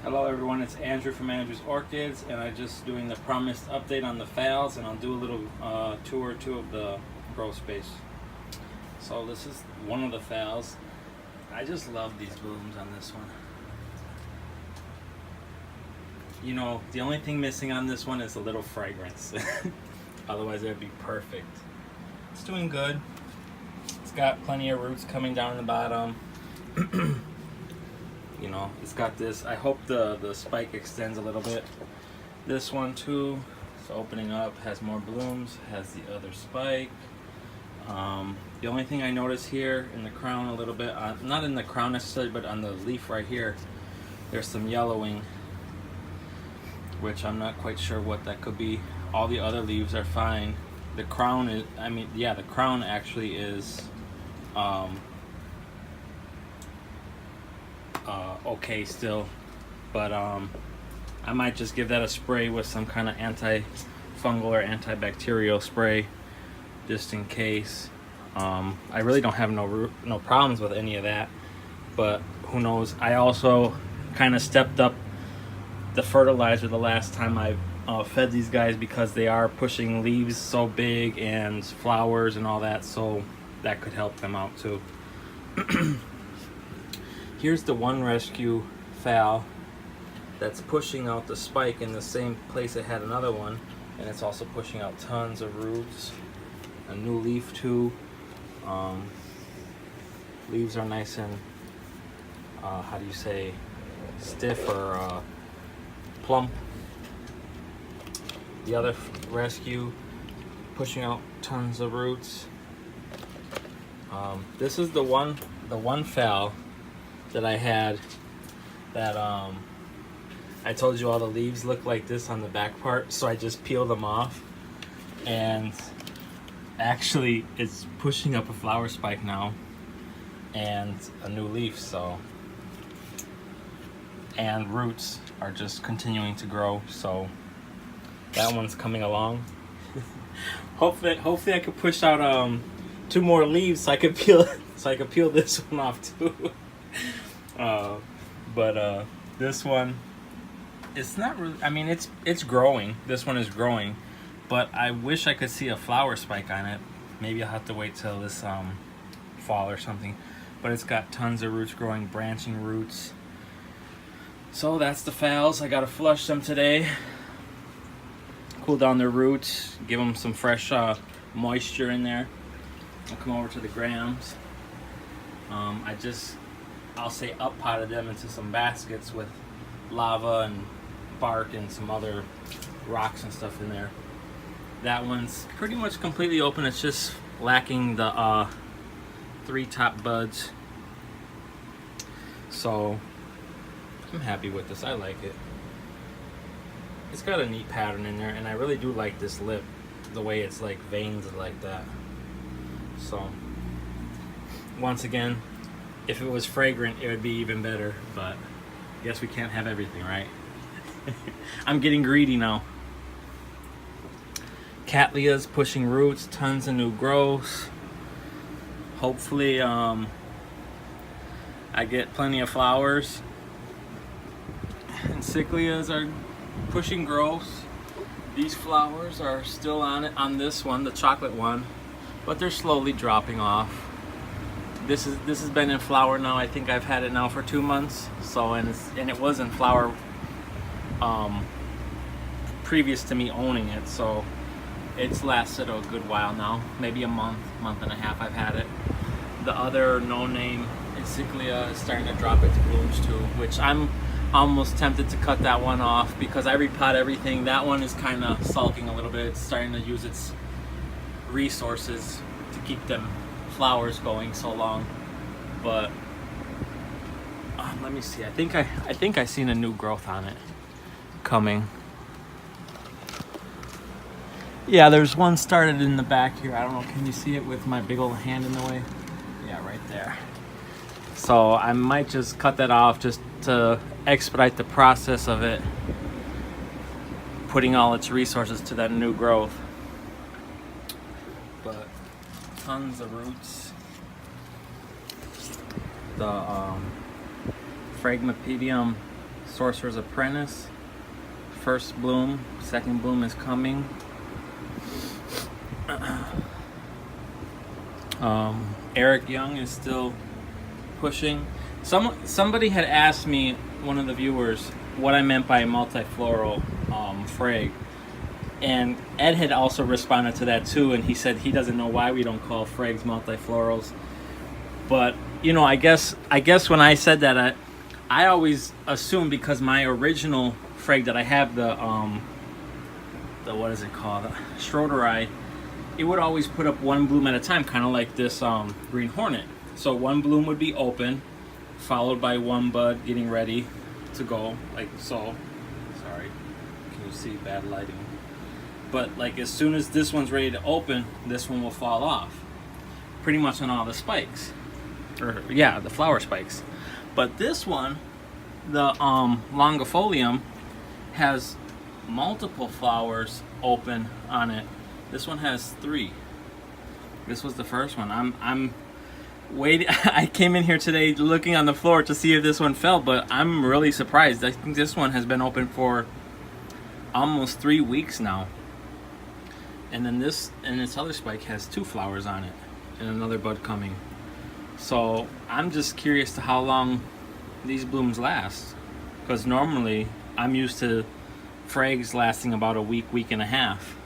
Hello everyone, it's Andrew from Andrew's Orchids, and I'm just doing the promised update on the Phals, and I'll do a little tour or two of the grow space. So this is one of the Phals. I just love these blooms on this one. You know, the only thing missing on this one is a little fragrance. Otherwise it'd be perfect. It's doing good. It's got plenty of roots coming down the bottom. You know, it's got this. I hope the spike extends a little bit. This one too, it's opening up, has more blooms, has the other spike. The only thing I notice here in the crown a little bit, not in the crown necessarily, but on the leaf right here, there's some yellowing, which I'm not quite sure what that could be. All the other leaves are fine. The crown is, the crown actually is okay still, but I might just give that a spray with some kind of antifungal or antibacterial spray just in case. I really don't have no problems with any of that, but who knows. I also kind of stepped up the fertilizer the last time I fed these guys, because they are pushing leaves so big and flowers and all that, so that could help them out too. Here's the one rescue Phal that's pushing out the spike in the same place it had another one, and it's also pushing out tons of roots. A new leaf too. Leaves are nice and how do you say, stiff or plump. The other rescue pushing out tons of roots. This is the one Phal that I had that I told you all the leaves look like this on the back part, so I just peeled them off, and actually it's pushing up a flower spike now and a new leaf, so, and roots are just continuing to grow, so that one's coming along. hopefully I could push out 2 more leaves so I could peel this one off too. But this one, it's not really, it's growing. This one is growing, but I wish I could see a flower spike on it. Maybe I'll have to wait till this fall or something. But it's got tons of roots growing, branching roots. So that's the Phals. I gotta flush them today, cool down their roots, give them some fresh moisture in there. I'll come over to the grams. I'll say up potted them into some baskets with lava and bark and some other rocks and stuff in there. That one's pretty much completely open. It's just lacking the 3 top buds. So I'm happy with this. I like it. It's got a neat pattern in there, and I really do like this lip, the way it's like veins like that. So once again, if it was fragrant, it would be even better, but I guess we can't have everything, right? I'm getting greedy now. Cattleyas pushing roots, tons of new growth. Hopefully I get plenty of flowers. And cyclias are pushing growth. These flowers are still on it, on this one, the chocolate one, but they're slowly dropping off. This has been in flower now. I think I've had it now for 2 months. So and it was in flower previous to me owning it. So it's lasted a good while now, maybe a month and a half I've had it. The other no-name Encyclia is starting to drop its blooms too, which I'm almost tempted to cut that one off because I repot everything. That one is kind of sulking a little bit. It's starting to use its resources to keep them flowers going so long. But let me see. I think I seen a new growth on it coming. Yeah, there's one started in the back here. I don't know, can you see it with my big old hand in the way? Yeah, right there. So I might just cut that off just to expedite the process of it putting all its resources to that new growth. But tons of roots. The Phragmipedium Sorcerer's Apprentice. First bloom, second bloom is coming. Eric Young is still pushing. Somebody had asked me, one of the viewers, what I meant by multifloral frag, and Ed had also responded to that too, and he said he doesn't know why we don't call frags multiflorals. But you know, I guess when I said that, I always assumed, because my original frag that I have, the what is it called, Schroederite, it would always put up one bloom at a time, kind of like this Green Hornet. So one bloom would be open, followed by one bud getting ready to go, like so. Sorry, can you see? Bad lighting. But like as soon as this one's ready to open, this one will fall off, pretty much on all the spikes, or yeah, the flower spikes. But this one, the longifolium, has multiple flowers open on it. This one has 3. This was the first one. I'm waiting. I came in here today looking on the floor to see if this one fell, but I'm really surprised. I think this one has been open for almost 3 weeks now. And then this other spike has 2 flowers on it and another bud coming. So I'm just curious to how long these blooms last, because normally I'm used to frags lasting about a week, week and a half.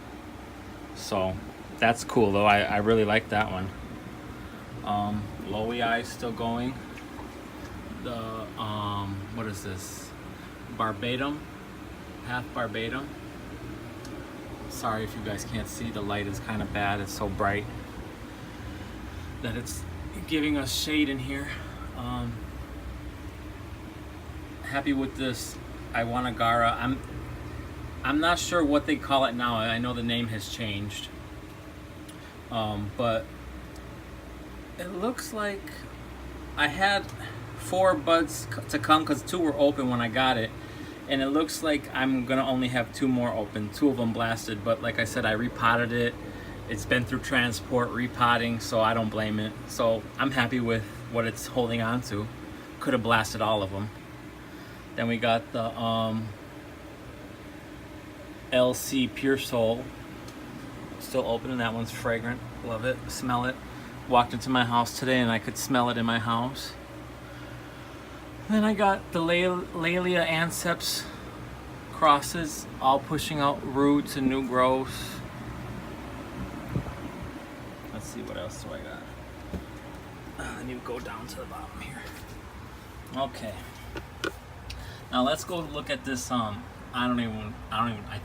So that's cool though. I really like that one. Lowy Eye still going. The what is this? Barbatum, half Barbatum. Sorry if you guys can't see, the light is kind of bad. It's so bright that it's giving us shade in here. Happy with this Iwanagara. I'm not sure what they call it now. I know the name has changed. But it looks like I had 4 buds to come, because 2 were open when I got it. And it looks like I'm gonna only have 2 more open, 2 of them blasted. But like I said, I repotted it. It's been through transport, repotting, so I don't blame it. So I'm happy with what it's holding on to. Could have blasted all of them. Then we got the LC Pure Soul, still open, and that one's fragrant. Love it, smell it. Walked into my house today and I could smell it in my house. Then I got the Laelia Anceps crosses, all pushing out roots and new growth. Let's see, what else do I got? I need to go down to the bottom here. Okay. Now let's go look at this. I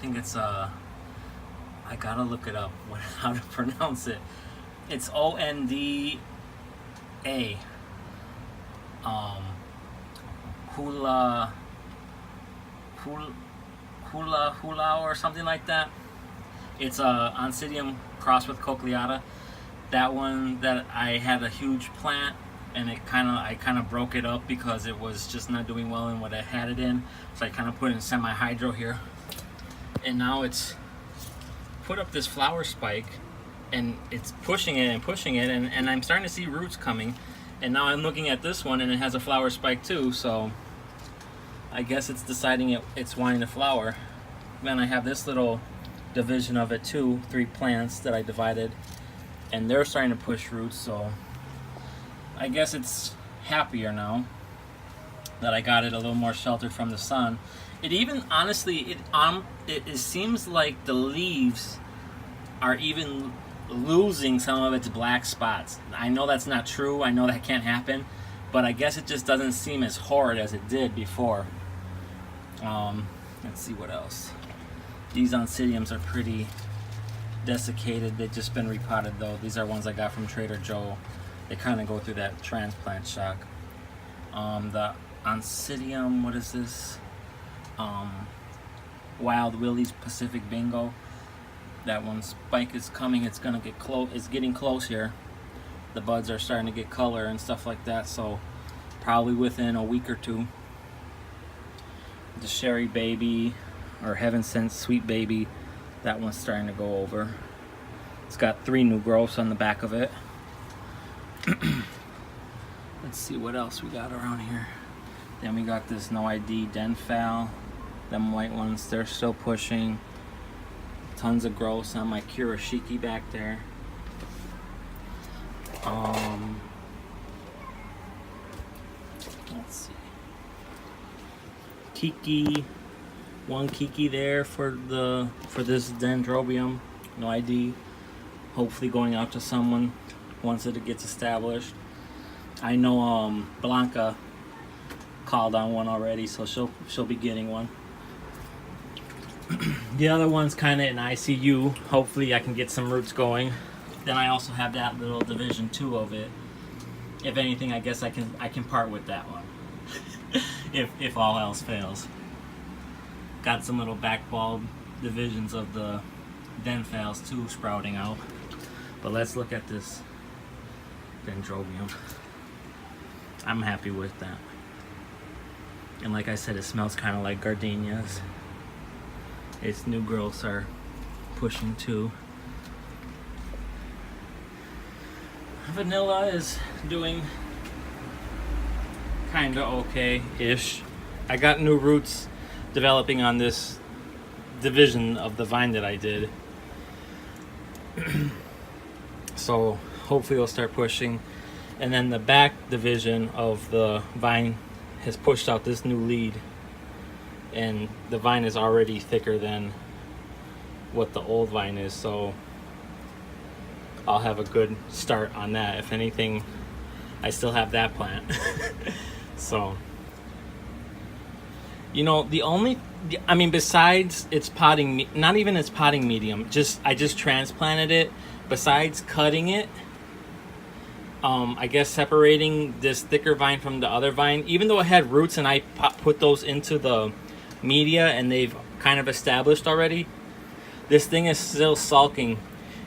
think it's I gotta look it up. How to pronounce it? It's Onda. Hula or something like that. It's a Oncidium crossed with Cochleata. That one that I had a huge plant, and I kind of broke it up because it was just not doing well in what I had it in. So I kind of put it in semi-hydro here, and now it's put up this flower spike, and it's pushing it and pushing it, and I'm starting to see roots coming. And now I'm looking at this one, and it has a flower spike too, so I guess it's deciding it's wanting to flower. Then I have this little division of it too, 3 plants that I divided, and they're starting to push roots, so I guess it's happier now that I got it a little more sheltered from the sun. It even, honestly, it seems like the leaves are even losing some of its black spots. I know that's not true. I know that can't happen, but I guess it just doesn't seem as horrid as it did before. Let's see what else. These Oncidiums are pretty desiccated. They've just been repotted though. These are ones I got from Trader Joe. They kind of go through that transplant shock. The Oncidium, what is this? Wild Willie's Pacific Bingo. That one spike is coming. It's gonna get close. It's getting close here. The buds are starting to get color and stuff like that. So probably within a week or 2. The Sherry Baby, or Heaven Sent Sweet Baby, that one's starting to go over. It's got 3 new growths on the back of it. Let's see what else we got around here. Then we got this no ID Phal. Them white ones, they're still pushing. Tons of growth on my Kurashiki back there. Let's see. Kiki, one Kiki there for this Dendrobium, no ID. Hopefully going out to someone once it gets established. I know Blanca called on one already, so she'll be getting one. The other one's kind of in ICU. Hopefully I can get some roots going. Then I also have that little division 2 of it. If anything, I guess I can part with that one. if all else fails. Got some little back bulb divisions of the Denphals too sprouting out. But let's look at this Dendrobium. I'm happy with that. And like I said, it smells kind of like gardenias. Its new growths are pushing too. Vanilla is doing kind of okay-ish. I got new roots developing on this division of the vine that I did. So hopefully it'll start pushing. And then the back division of the vine has pushed out this new lead. And the vine is already thicker than what the old vine is, so I'll have a good start on that. If anything, I still have that plant. So, you know, besides its potting, not even its potting medium, I just transplanted it. Besides cutting it, I guess separating this thicker vine from the other vine, even though it had roots and I put those into the media and they've kind of established already, this thing is still sulking.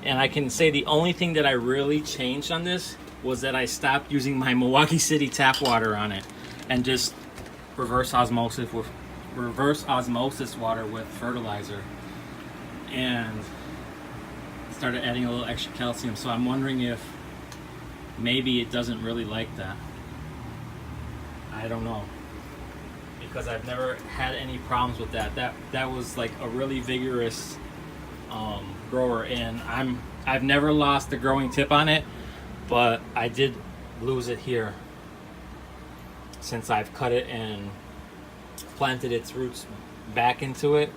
And I can say the only thing that I really changed on this was that I stopped using my Milwaukee City tap water on it and just reverse osmosis water with fertilizer, and started adding a little extra calcium. So I'm wondering if maybe it doesn't really like that. I don't know, because I've never had any problems with that. That was like a really vigorous grower, and I've never lost the growing tip on it, but I did lose it here since I've cut it and planted its roots back into it.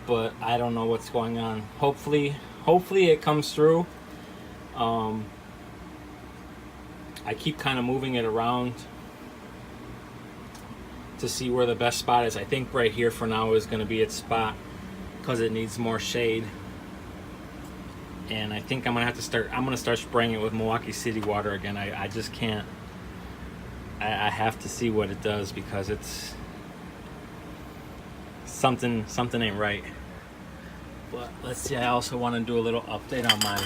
But I don't know what's going on. Hopefully it comes through. I keep kind of moving it around to see where the best spot is. I think right here for now is going to be its spot because it needs more shade. And I think I'm gonna start spraying it with Milwaukee City water again. I just can't. I have to see what it does, because it's something ain't right. But let's see. I also want to do a little update on my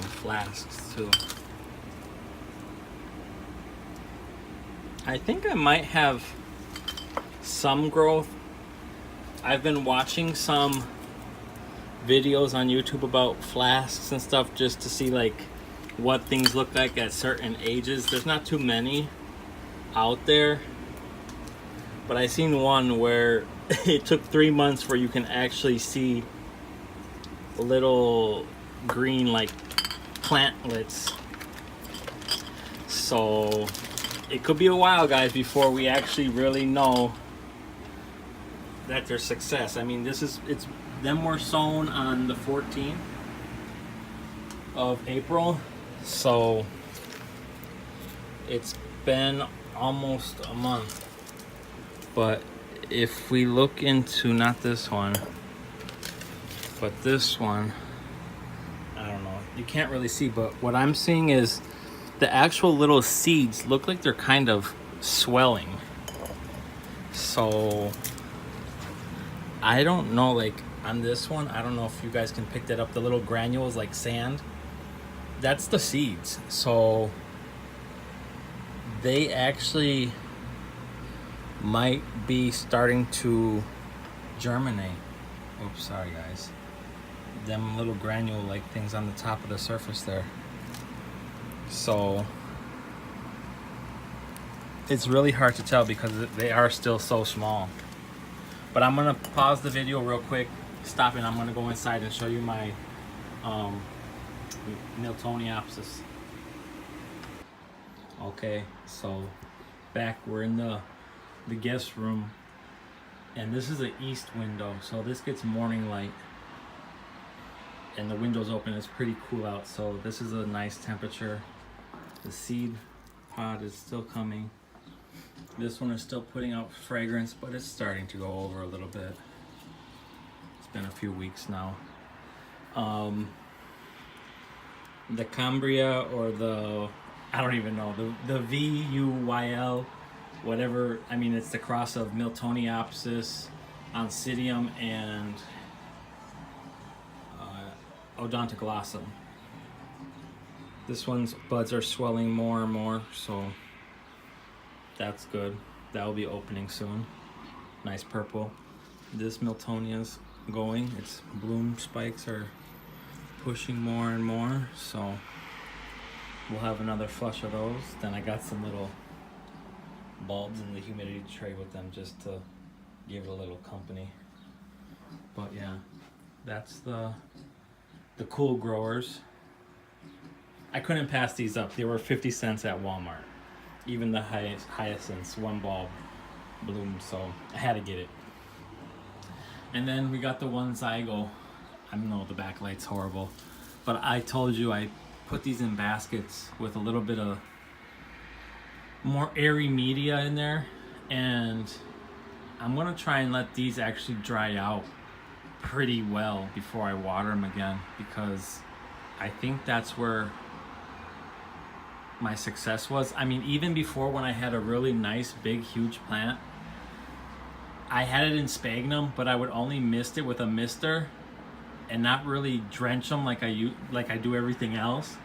flasks too. I think I might have some growth. I've been watching some videos on YouTube about flasks and stuff just to see like what things look like at certain ages. There's not too many out there, but I seen one where it took 3 months where you can actually see little green like plantlets. So it could be a while, guys, before we actually really know that there's success. I mean, them were sown on the 14th of April, so it's been almost a month. But if we look into, not this one, but this one, I don't know, you can't really see, but what I'm seeing is the actual little seeds look like they're kind of swelling. So I don't know, like on this one, I don't know if you guys can pick that up, the little granules like sand, that's the seeds. So they actually might be starting to germinate. Oops, sorry guys. Them little granule like things on the top of the surface there. So it's really hard to tell because they are still so small. But I'm gonna pause the video real quick, stop it. I'm gonna go inside and show you my Miltoniopsis. Okay, so back we're in the guest room, and this is an east window, so this gets morning light, and the window's open. It's pretty cool out, so this is a nice temperature. The seed pod is still coming. This one is still putting out fragrance, but it's starting to go over a little bit. It's been a few weeks now. The Cambria, or the, I don't even know, the VUYL, whatever, I mean, it's the cross of Miltoniopsis, Oncidium, and Odontoglossum. This one's buds are swelling more and more, so that's good. That will be opening soon. Nice purple. This Miltonia's going. Its bloom spikes are pushing more and more, so we'll have another flush of those. Then I got some little bulbs in the humidity tray with them just to give it a little company. But yeah, that's the cool growers. I couldn't pass these up. They were 50 cents at Walmart. Even the hyacinths, one bulb bloomed, so I had to get it. And then we got the one zygo. I know the backlight's horrible, but I told you I put these in baskets with a little bit of more airy media in there, and I'm gonna try and let these actually dry out pretty well before I water them again, because I think that's where my success was. I mean, even before, when I had a really nice big huge plant, I had it in sphagnum, but I would only mist it with a mister and not really drench them like I do everything else,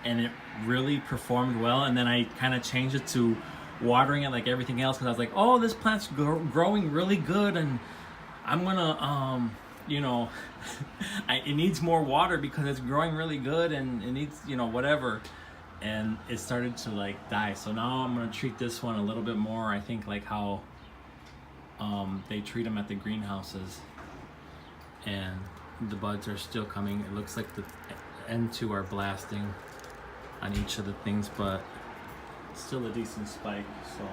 and it really performed well. And then I kind of changed it to watering it like everything else, because I was like, oh, this plant's growing really good, and I'm gonna you know, it needs more water because it's growing really good, and it needs, you know, whatever. And it started to like die. So now I'm gonna treat this one a little bit more, I think, like how they treat them at the greenhouses. And the buds are still coming. It looks like the N2 are blasting on each of the things, but still a decent spike. So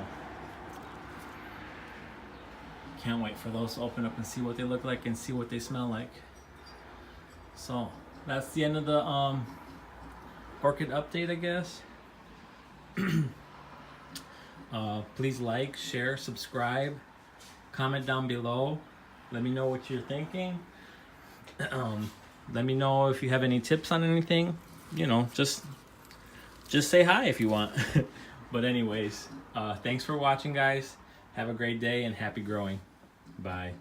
can't wait for those to open up and see what they look like and see what they smell like. So that's the end of the orchid update, I guess. Please like, share, subscribe, comment down below. Let me know what you're thinking. Let me know if you have any tips on anything. You know, just say hi if you want. But anyways, thanks for watching, guys. Have a great day and happy growing. Bye.